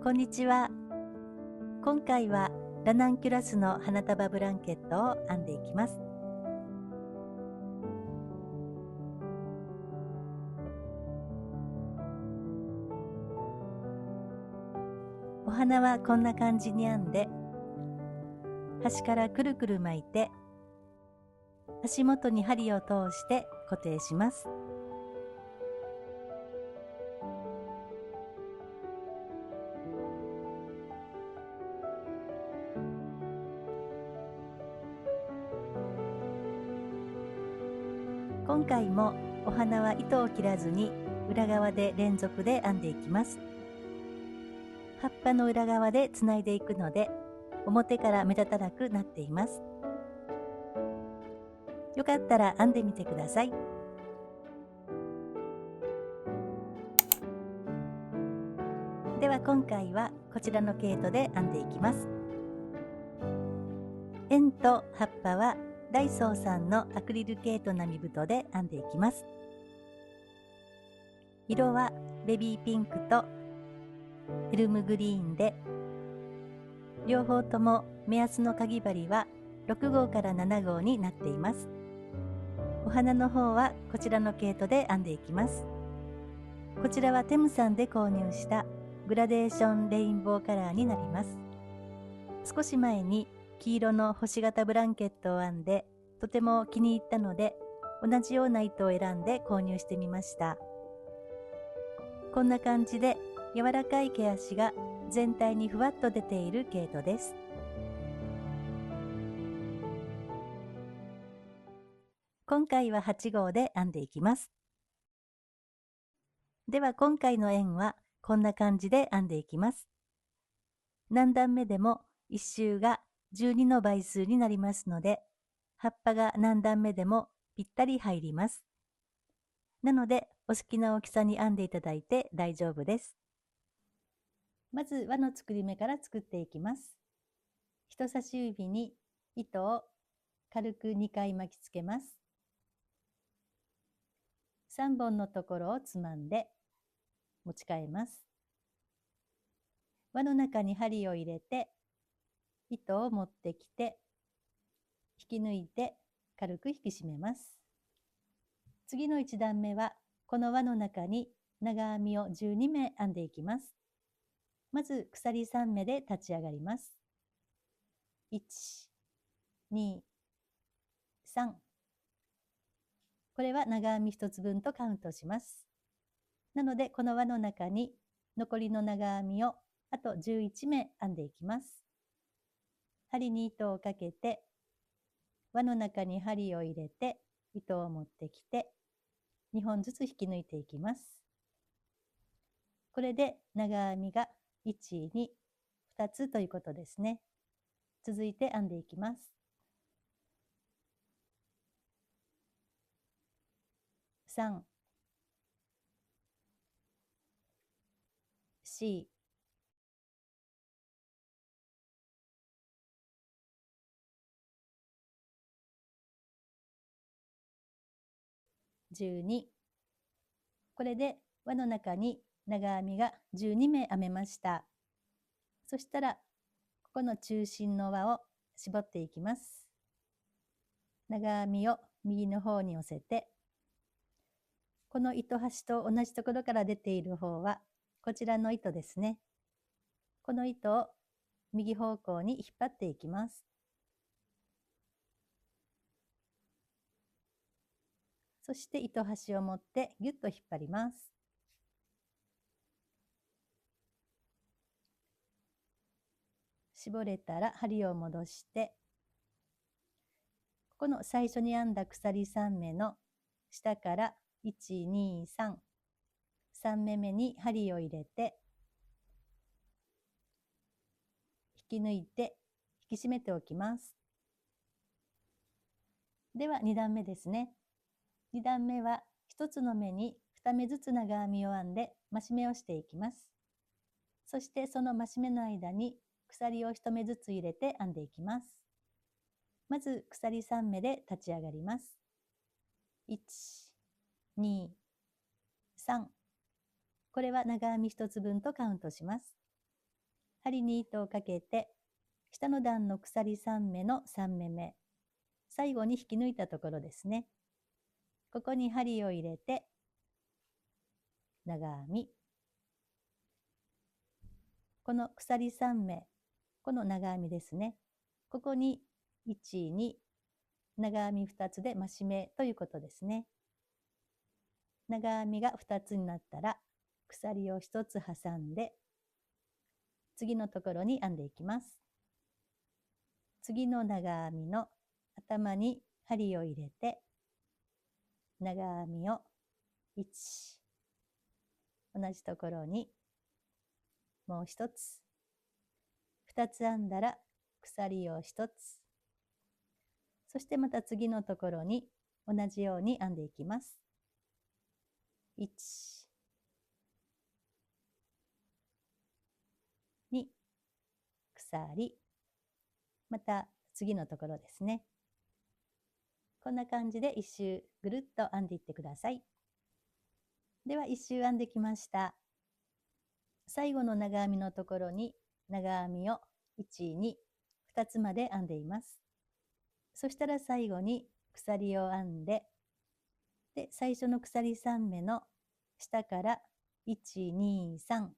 こんにちは。今回はラナンキュラスの花束ブランケットを編んでいきます。お花はこんな感じに編んで、端からくるくる巻いて、足元に針を通して固定します。今回もお花は糸を切らずに裏側で連続で編んでいきます。葉っぱの裏側でつないでいくので、表から目立たなくなっています。よかったら編んでみてください。では今回はこちらの毛糸で編んでいきます。円と葉っぱはダイソーさんのアクリル毛糸並太で編んでいきます。色はベビーピンクとエルムグリーンで、両方とも目安のかぎ針は6号から7号になっています。お花の方はこちらの毛糸で編んでいきます。こちらはテムさんで購入したグラデーションレインボーカラーになります。少し前に黄色の星型ブランケットを編んでとても気に入ったので、同じような糸を選んで購入してみました。こんな感じで柔らかい毛足が全体にふわっと出ている毛糸です。今回は8号で編んでいきます。では今回の円はこんな感じで編んでいきます。何段目でも1周が12の倍数になりますので、葉っぱが何段目でもぴったり入ります。なのでお好きな大きさに編んでいただいて大丈夫です。まず輪の作り目から作っていきます。人差し指に糸を軽く2回巻きつけます。3本のところをつまんで持ち替えます。輪の中に針を入れて糸を持ってきて引き抜いて軽く引き締めます。次の1段目はこの輪の中に長編みを12目編んでいきます。まず鎖3目で立ち上がります。1、2、3。これは長編み1つ分とカウントします。なのでこの輪の中に残りの長編みをあと11目編んでいきます。針に糸をかけて輪の中に針を入れて糸を持ってきて2本ずつ引き抜いていきます。これで長編みが1、2、2つということですね。続いて編んでいきます。3、4、12。これで輪の中に長編みが12目編めました。そしたらここの中心の輪を絞っていきます。長編みを右の方に寄せて、この糸端と同じところから出ている方はこちらの糸ですね。この糸を右方向に引っ張っていきます。そして糸端を持ってぎゅっと引っ張ります。絞れたら針を戻して、ここの最初に編んだ鎖3目の下から1、2、3、3目目に針を入れて、引き抜いて引き締めておきます。では2段目ですね。2段目は1つの目に2目ずつ長編みを編んで増し目をしていきます。そしてその増し目の間に鎖を1目ずつ入れて編んでいきます。まず鎖3目で立ち上がります。1、2、3。これは長編み1つ分とカウントします。針に糸をかけて、下の段の鎖3目の3目目、最後に引き抜いたところですね。ここに針を入れて、長編み。この鎖3目、この長編みですね。ここに1、2、長編み2つで増し目ということですね。長編みが2つになったら、鎖を1つ挟んで、次のところに編んでいきます。次の長編みの頭に針を入れて、長編みを1、同じところにもう1つ、2つ編んだら鎖を1つ、そしてまた次のところに同じように編んでいきます。1、2、鎖、また次のところですね。こんな感じで一周ぐるっと編んでいってください。では一周編んできました。最後の長編みのところに長編みを1、2、2つまで編んでいます。そしたら最後に鎖を編んで、最初の鎖3目の下から1、2、3、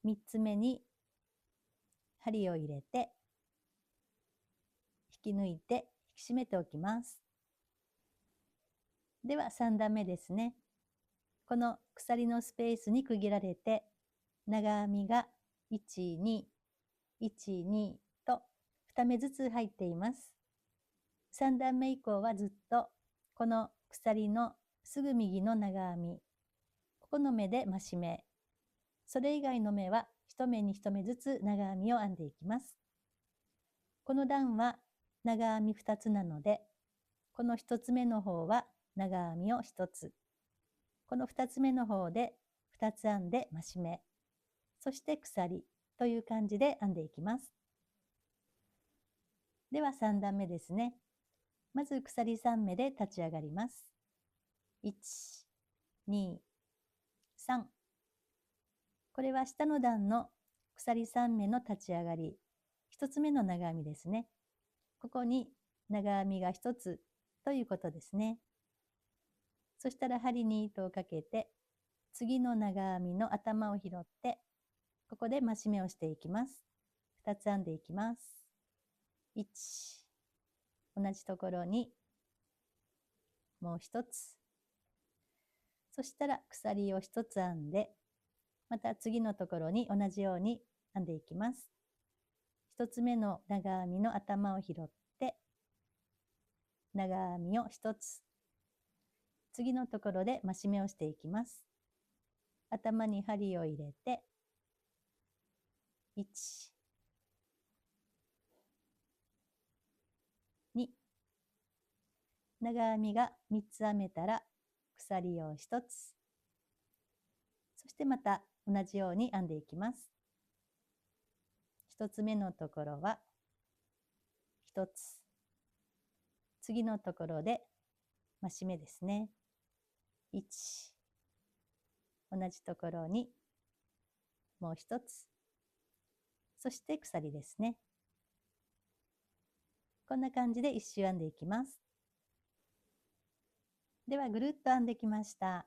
3つ目に針を入れて、引き抜いて引き締めておきます。では3段目ですね。この鎖のスペースに区切られて、長編みが1、2、1、2と2目ずつ入っています。3段目以降はずっとこの鎖のすぐ右の長編み、ここの目で増し目、それ以外の目は1目に1目ずつ長編みを編んでいきます。この段は長編み2つなので、この1つ目の方は長編みを1つ、この2つ目の方で2つ編んで増し目、そして鎖という感じで編んでいきます。では3段目ですね。まず鎖3目で立ち上がります。1、2、3。これは下の段の鎖3目の立ち上がり、1つ目の長編みですね。ここに長編みが1つということですね。そしたら針に糸をかけて、次の長編みの頭を拾って、ここで増し目をしていきます。2つ編んでいきます。1、同じところにもう1つ。そしたら鎖を1つ編んで、また次のところに同じように編んでいきます。1つ目の長編みの頭を拾って、長編みを1つ。次のところで増し目をしていきます。頭に針を入れて、1、2、長編みが3つ編めたら鎖を1つ、そしてまた同じように編んでいきます。1つ目のところは1つ、次のところで増し目ですね。1、同じところにもう1つ、そして鎖ですね。こんな感じで1周編んでいきます。ではぐるっと編んできました。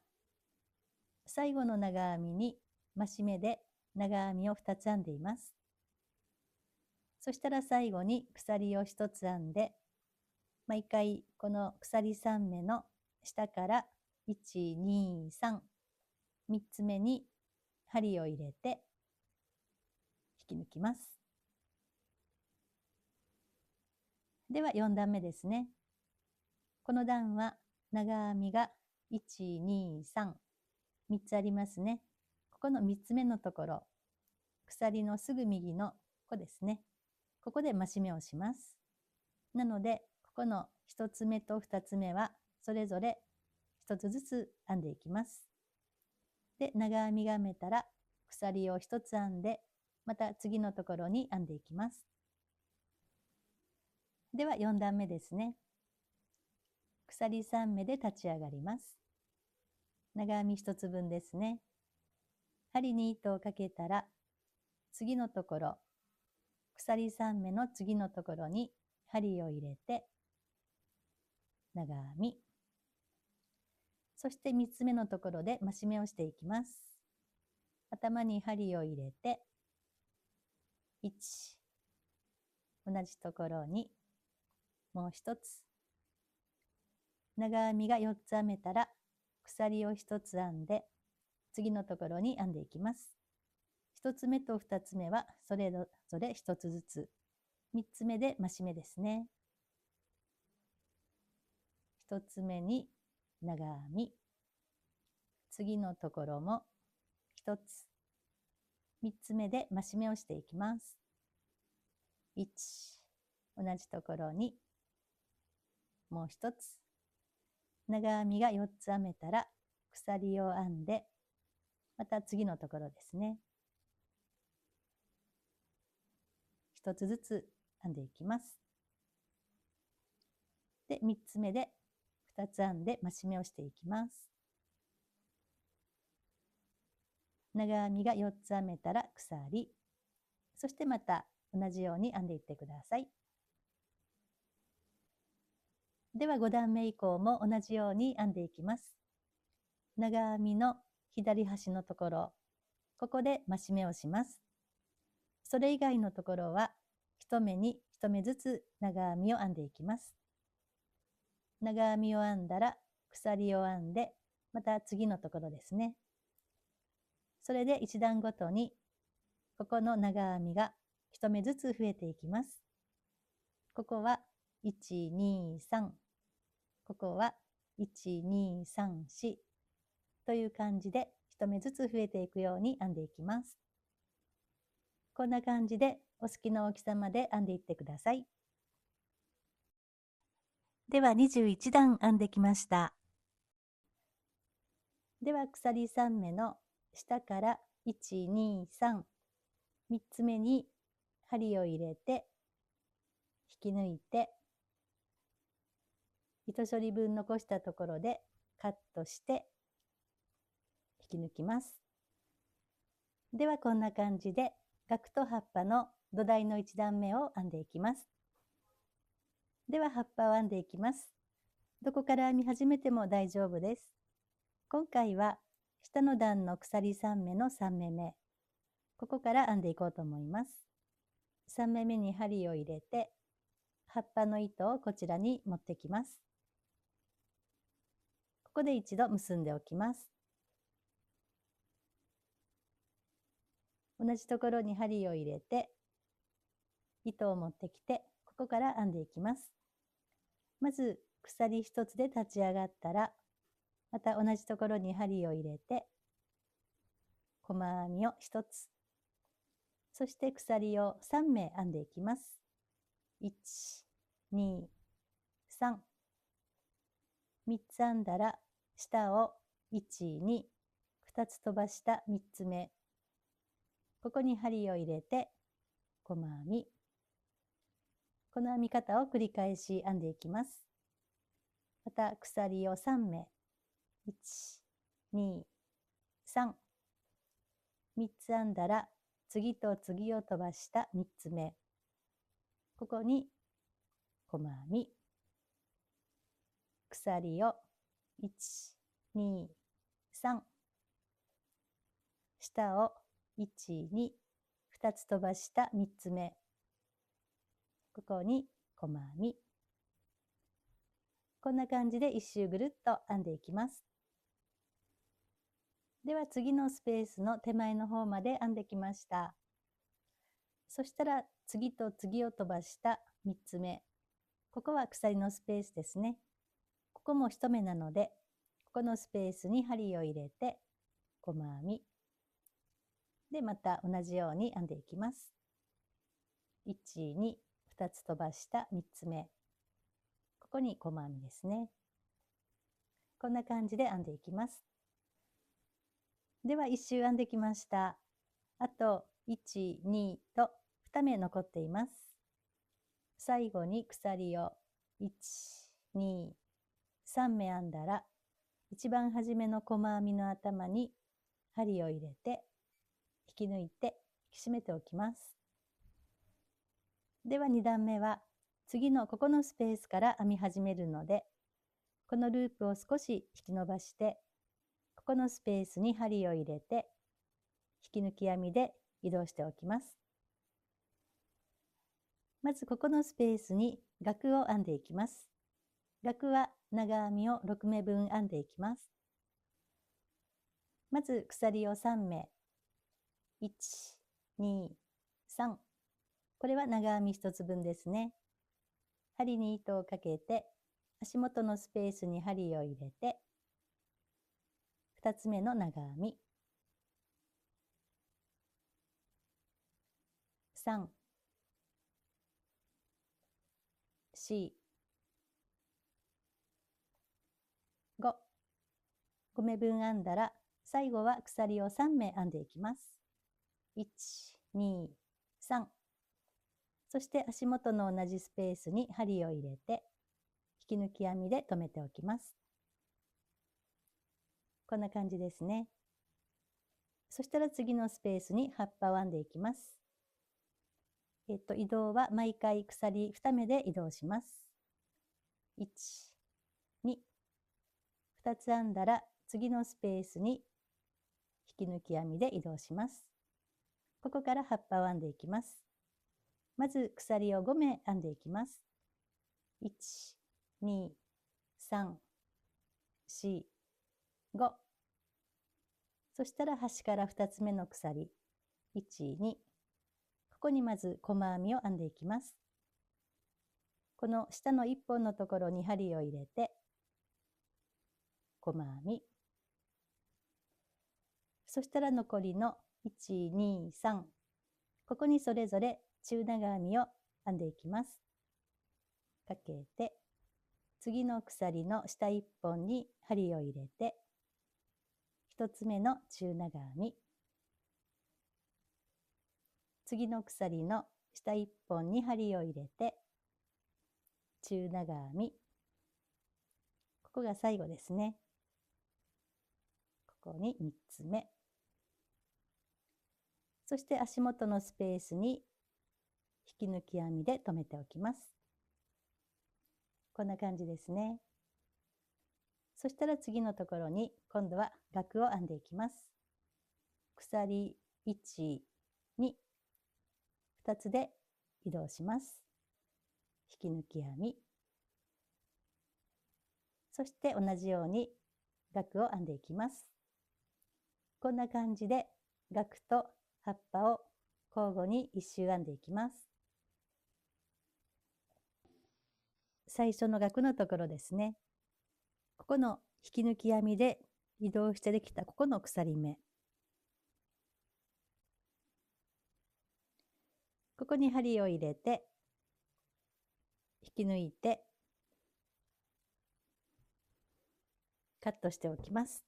最後の長編みに増し目で長編みを2つ編んでいます。そしたら最後に鎖を1つ編んで、毎回この鎖3目の下から1、2、3、3つ目に針を入れて引き抜きます。では4段目ですね。この段は長編みが1、2、3、3つありますね。ここの3つ目のところ、鎖のすぐ右のここですね。ここで増し目をします。なので、ここの1つ目と2つ目はそれぞれ1つずつ編んでいきます。で、長編みが編めたら鎖を1つ編んで、また次のところに編んでいきます。では4段目ですね。鎖3目で立ち上がります。長編み1つ分ですね。針に糸をかけたら次のところ、鎖3目の次のところに針を入れて長編み、そして3つ目のところで増し目をしていきます。頭に針を入れて1、同じところにもう1つ、長編みが4つ編めたら鎖を1つ編んで次のところに編んでいきます。1つ目と2つ目はそれぞれ1つずつ、3つ目で増し目ですね。1つ目に長編み、次のところも1つ、3つ目で増し目をしていきます。1、同じところにもう1つ、長編みが4つ編めたら鎖を編んで、また次のところですね。1つずつ編んでいきます。で、3つ目で2つ編んで増し目をしていきます。長編みが4つ編めたら鎖、そしてまた同じように編んでいってください。では5段目以降も同じように編んでいきます。長編みの左端のところ、ここで増し目をします。それ以外のところは1目に1目ずつ長編みを編んでいきます。長編みを編んだら鎖を編んで、また次のところですね。それで1段ごとにここの長編みが1目ずつ増えていきます。ここは1、2、3、ここは1、2、3、4という感じで1目ずつ増えていくように編んでいきます。こんな感じでお好きな大きさまで編んでいってください。では21段編んできました。では鎖3目の下から1、2、3、3つ目に針を入れて引き抜いて、糸処理分残したところでカットして引き抜きます。ではこんな感じで額と葉っぱの土台の1段目を編んでいきます。では葉っぱを編んでいきます。どこから編み始めても大丈夫です。今回は下の段の鎖3目の3目目、ここから編んでいこうと思います。3目目に針を入れて葉っぱの糸をこちらに持ってきます。ここで一度結んでおきます。同じところに針を入れて糸を持ってきて、ここから編んでいきます。まず鎖1つで立ち上がったら、また同じところに針を入れて細編みを1つ、そして鎖を3目編んでいきます。1、2、3、3つ編んだら下を1、2、2つ飛ばした3つ目、ここに針を入れて細編み、この編み方を繰り返し編んでいきます。また鎖を3目、1、2、3、3つ編んだら次と次を飛ばした3つ目、ここに細編み、鎖を1、2、3、下を1、2、2つ飛ばした3つ目、ここに細編み、こんな感じで1周ぐるっと編んでいきます。では次のスペースの手前の方まで編んできました。そしたら次と次を飛ばした3つ目、ここは鎖のスペースですね。ここも1目なので、ここのスペースに針を入れて細編みで、また同じように編んでいきます。1、2、2つ飛ばした3つ目、ここに細編みですね。こんな感じで編んでいきます。では1周編んできました。あと1、2と2目残っています。最後に鎖を1、2、3目編んだら、一番初めの細編みの頭に針を入れて引き抜いてき締めておきます。では2段目は次のここのスペースから編み始めるので、このループを少し引き伸ばして、ここのスペースに針を入れて、引き抜き編みで移動しておきます。まずここのスペースに額を編んでいきます。額は長編みを6目分編んでいきます。まず鎖を3目、1、2、3。これは長編み1つ分ですね。針に糸をかけて、足元のスペースに針を入れて、2つ目の長編み、3、4、5、5目分編んだら、最後は鎖を3目編んでいきます。1、2、3。そして足元の同じスペースに針を入れて、引き抜き編みで留めておきます。こんな感じですね。そしたら次のスペースに葉っぱを編んでいきます。移動は毎回鎖2目で移動します。1、2、2つ編んだら次のスペースに引き抜き編みで移動します。ここから葉っぱを編んでいきます。まず鎖を5目編んでいきます。1、2、3、4、5。そしたら端から2つ目の鎖、1、2。ここにまず細編みを編んでいきます。この下の1本のところに針を入れて、細編み。そしたら残りの1、2、3。ここにそれぞれ中長編みを編んでいきます。かけて、次の鎖の下1本に針を入れて、1つ目の中長編み。次の鎖の下1本に針を入れて、中長編み。ここが最後ですね。ここに3つ目。そして足元のスペースに引き抜き編みで留めておきます。こんな感じですね。そしたら次のところに今度は額を編んでいきます。鎖1、2、2つで移動します。引き抜き編み。そして同じように額を編んでいきます。こんな感じで額と葉っぱを交互に1周編んでいきます。最初の額のところですね。ここの引き抜き編みで移動してできたここの鎖目。ここに針を入れて引き抜いてカットしておきます。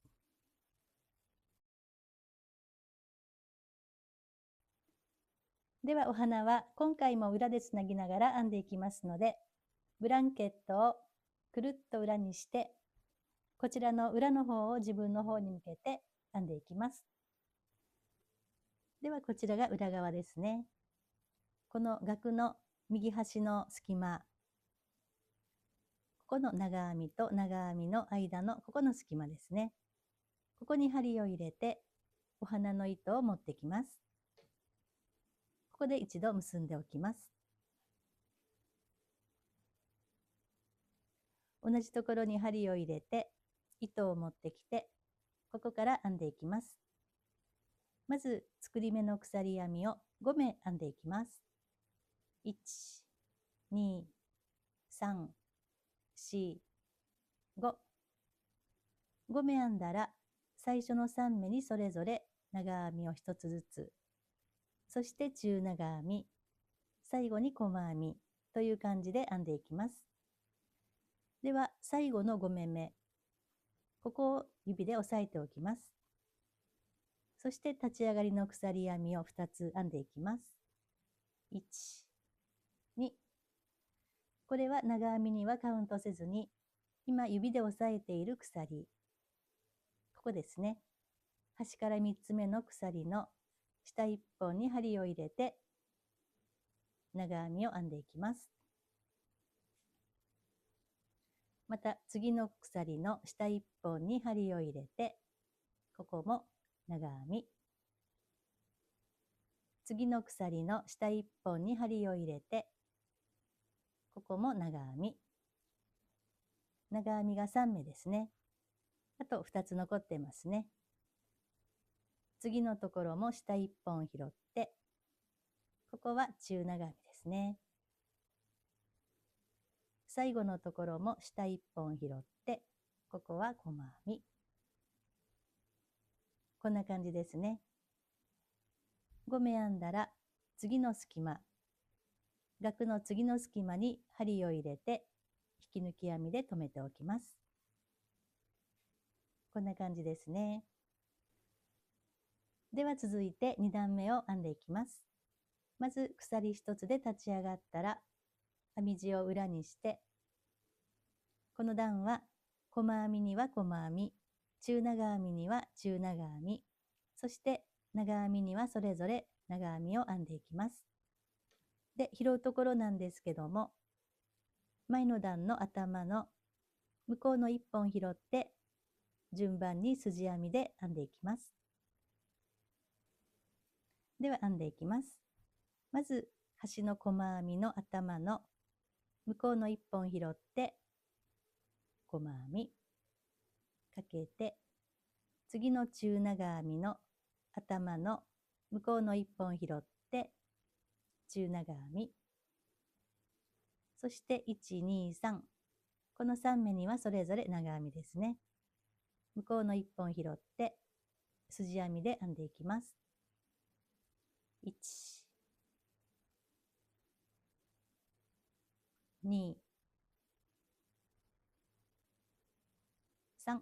ではお花は今回も裏でつなぎながら編んでいきますので、ブランケットをくるっと裏にして、こちらの裏の方を自分の方に向けて編んでいきます。ではこちらが裏側ですね。この額の右端の隙間、ここの長編みと長編みの間のここの隙間ですね。ここに針を入れてお花の糸を持ってきます。ここで一度結んでおきます。同じところに針を入れて糸を持ってきて、ここから編んでいきます。まず作り目の鎖編みを5目編んでいきます。1、2、3、4、5。5目編んだら最初の3目にそれぞれ長編みを1つずつ、そして中長編み、最後に細編みという感じで編んでいきます。では最後の5目目、ここを指で押さえておきます。そして立ち上がりの鎖編みを2つ編んでいきます。1、2。これは長編みにはカウントせずに、今指で押さえている鎖、ここですね。端から3つ目の鎖の下1本に針を入れて長編みを編んでいきます。また次の鎖の下1本に針を入れて、ここも長編み。次の鎖の下1本に針を入れて、ここも長編み。長編みが3目ですね。あと2つ残ってますね。次のところも下1本拾って、ここは中長編みですね。最後のところも下1本拾って、ここは細編み。こんな感じですね。5目編んだら次の隙間、額の次の隙間に針を入れて引き抜き編みで留めておきます。こんな感じですね。では続いて2段目を編んでいきます。まず鎖1つで立ち上がったら編み地を裏にして、この段は細編みには細編み、中長編みには中長編み、そして長編みにはそれぞれ長編みを編んでいきます。で、拾うところなんですけども、前の段の頭の向こうの1本拾って順番に筋編みで編んでいきます。では編んでいきます。まず端の細編みの頭の向こうの1本拾って細編みかけて、次の中長編みの頭の向こうの1本拾って中長編み、そして1、2、3、この3目にはそれぞれ長編みですね。向こうの1本拾って筋編みで編んでいきます。1、2、3、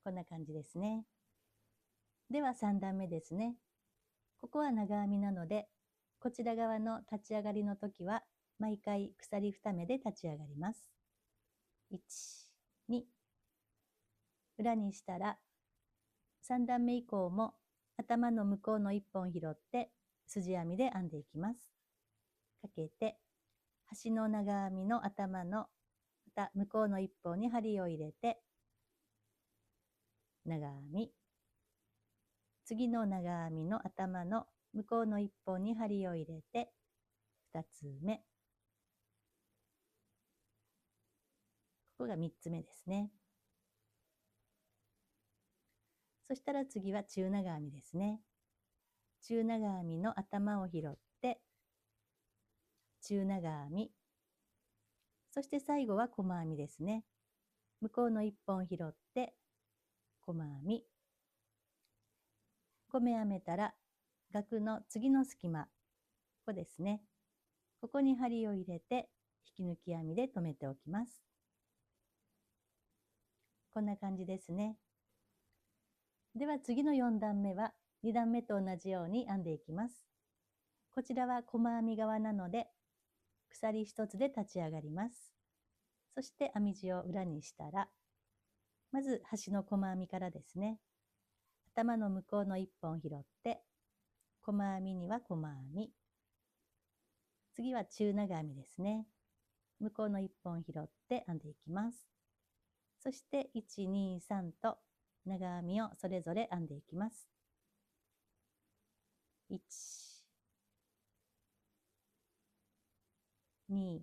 こんな感じですね。では3段目ですね。ここは長編みなので、こちら側の立ち上がりの時は毎回鎖2目で立ち上がります。1、2、裏にしたら3段目以降も頭の向こうの1本拾って筋編みで編んでいきます。かけて端の長編みの頭のまた向こうの1本に針を入れて長編み、次の長編みの頭の向こうの1本に針を入れて2つ目、ここが3つ目ですね。そしたら次は中長編みですね。中長編みの頭を拾って中長編み、そして最後は細編みですね。向こうの1本拾って細編み、5目編めたら額の次の隙間、ここですね。ここに針を入れて引き抜き編みで留めておきます。こんな感じですね。では次の4段目は2段目と同じように編んでいきます。こちらは細編み側なので鎖1つで立ち上がります。そして編み地を裏にしたら、まず端の細編みからですね。頭の向こうの1本拾って細編みには細編み、次は中長編みですね。向こうの1本拾って編んでいきます。そして1、2、3と長編みをそれぞれ編んでいきます。1、2、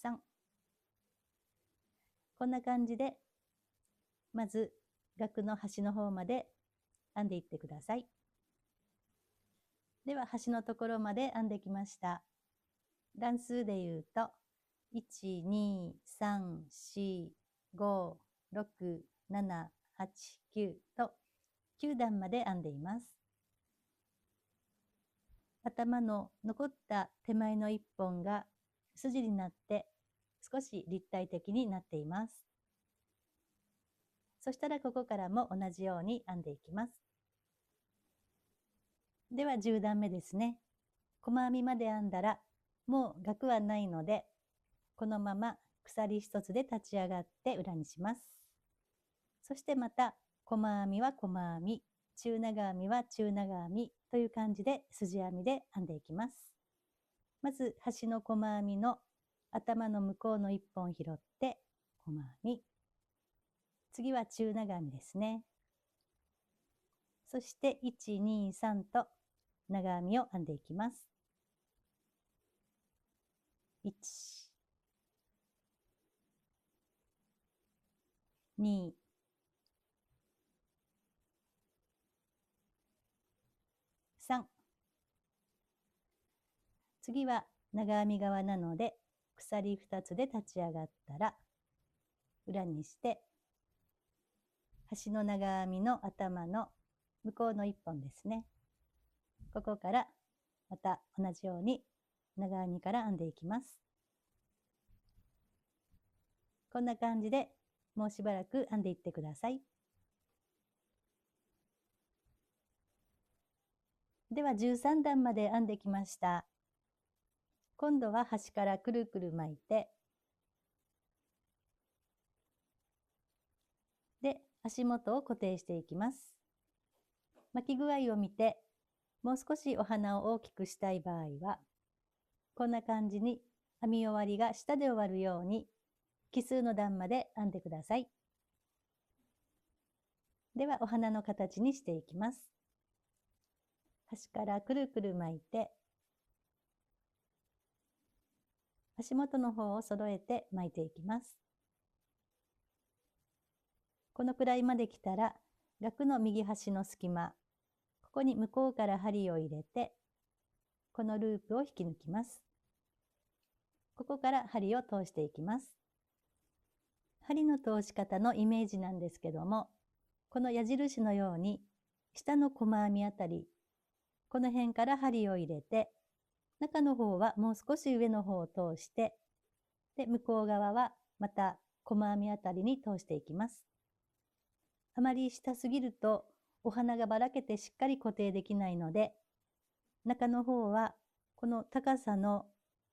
3、こんな感じでまず額の端の方まで編んでいってください。では端のところまで編んできました。段数でいうと1、2、3、4、5、6、7、8、9と9段まで編んでいます。頭の残った手前の1本が筋になって少し立体的になっています。そしたらここからも同じように編んでいきます。では10段目ですね。細編みまで編んだらもう額はないので、このまま鎖1つで立ち上がって裏にします。そしてまた細編みは細編み、中長編みは中長編みという感じで筋編みで編んでいきます。まず端の細編みの頭の向こうの1本拾って細編み、次は中長編みですね。そして1、2、3と長編みを編んでいきます。1、2、3。次は長編み側なので鎖2つで立ち上がったら裏にして端の長編みの頭の向こうの1本ですね。ここからまた同じように長編みから編んでいきます。こんな感じでもうしばらく編んでいってください。では13段まで編んできました。今度は端からくるくる巻いて、で足元を固定していきます。巻き具合を見て、もう少しお花を大きくしたい場合は、こんな感じに編み終わりが下で終わるように奇数の段まで編んでください。ではお花の形にしていきます。端からくるくる巻いて、足元の方を揃えて巻いていきます。このくらいまで来たら、額の右端の隙間、ここに向こうから針を入れて、このループを引き抜きます。ここから針を通していきます。針の通し方のイメージなんですけども、この矢印のように下の細編みあたり、この辺から針を入れて、中の方はもう少し上の方を通して、で向こう側はまた細編みあたりに通していきます。あまり下すぎるとお花がばらけてしっかり固定できないので、中の方はこの高さの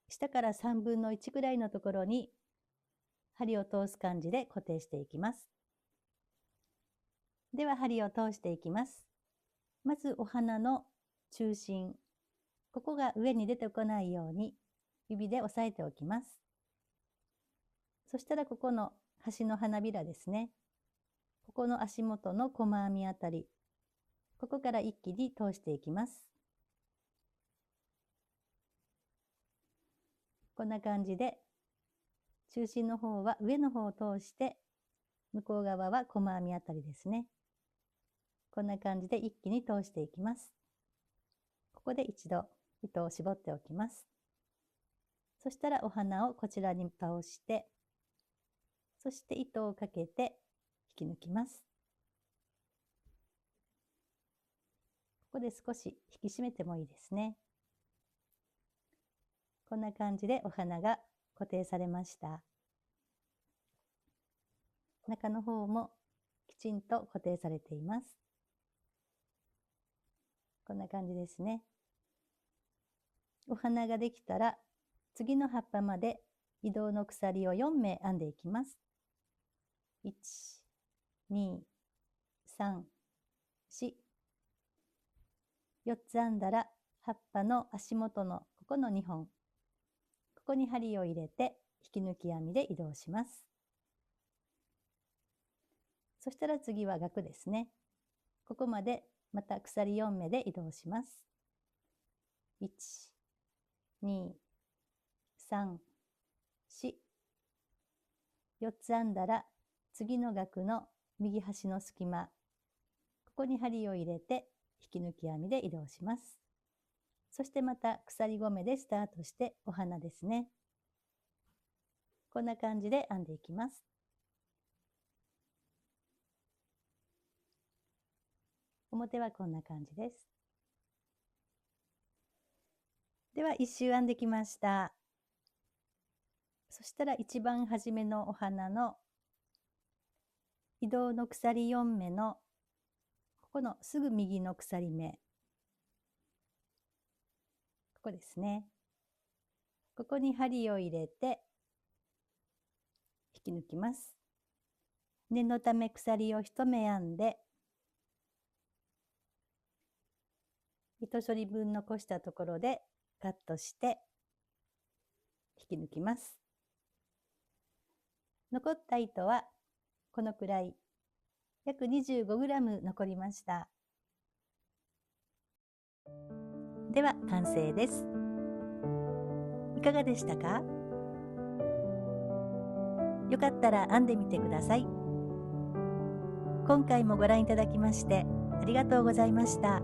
下から3分の1くらいのところに針を通す感じで固定していきます。では針を通していきます。まずお花の中心、ここが上に出てこないように指で押さえておきます。そしたらここの端の花びらですね。ここの足元の細編みあたり、ここから一気に通していきます。こんな感じで中心の方は上の方を通して、向こう側は細編みあたりですね。こんな感じで一気に通していきます。ここで一度糸を絞っておきます。そしたらお花をこちらに倒して、そして糸をかけて引き抜きます。ここで少し引き締めてもいいですね。こんな感じでお花が固定されました。中の方もきちんと固定されています。こんな感じですね。お花ができたら次の葉っぱまで移動の鎖を4目編んでいきます。1、2、3、4。4つ編んだら葉っぱの足元のここの2本、ここに針を入れて引き抜き編みで移動します。そしたら次は額ですね。ここまでまた鎖4目で移動します。1、2、3、4。4つ編んだら次の額の右端の隙間、ここに針を入れて引き抜き編みで移動します。そしてまた鎖5目でスタートしてお花ですね。こんな感じで編んでいきます。表はこんな感じです。では1周編んできました。そしたら一番初めのお花の移動の鎖4目のここのすぐ右の鎖目、ここですね。ここに針を入れて引き抜きます。念のため鎖を一目編んで、糸処理分残したところでカットして引き抜きます。残った糸はこのくらい、約 25g 残りました。では完成です。いかがでしたか？よかったら編んでみてください。今回もご覧いただきましてありがとうございました。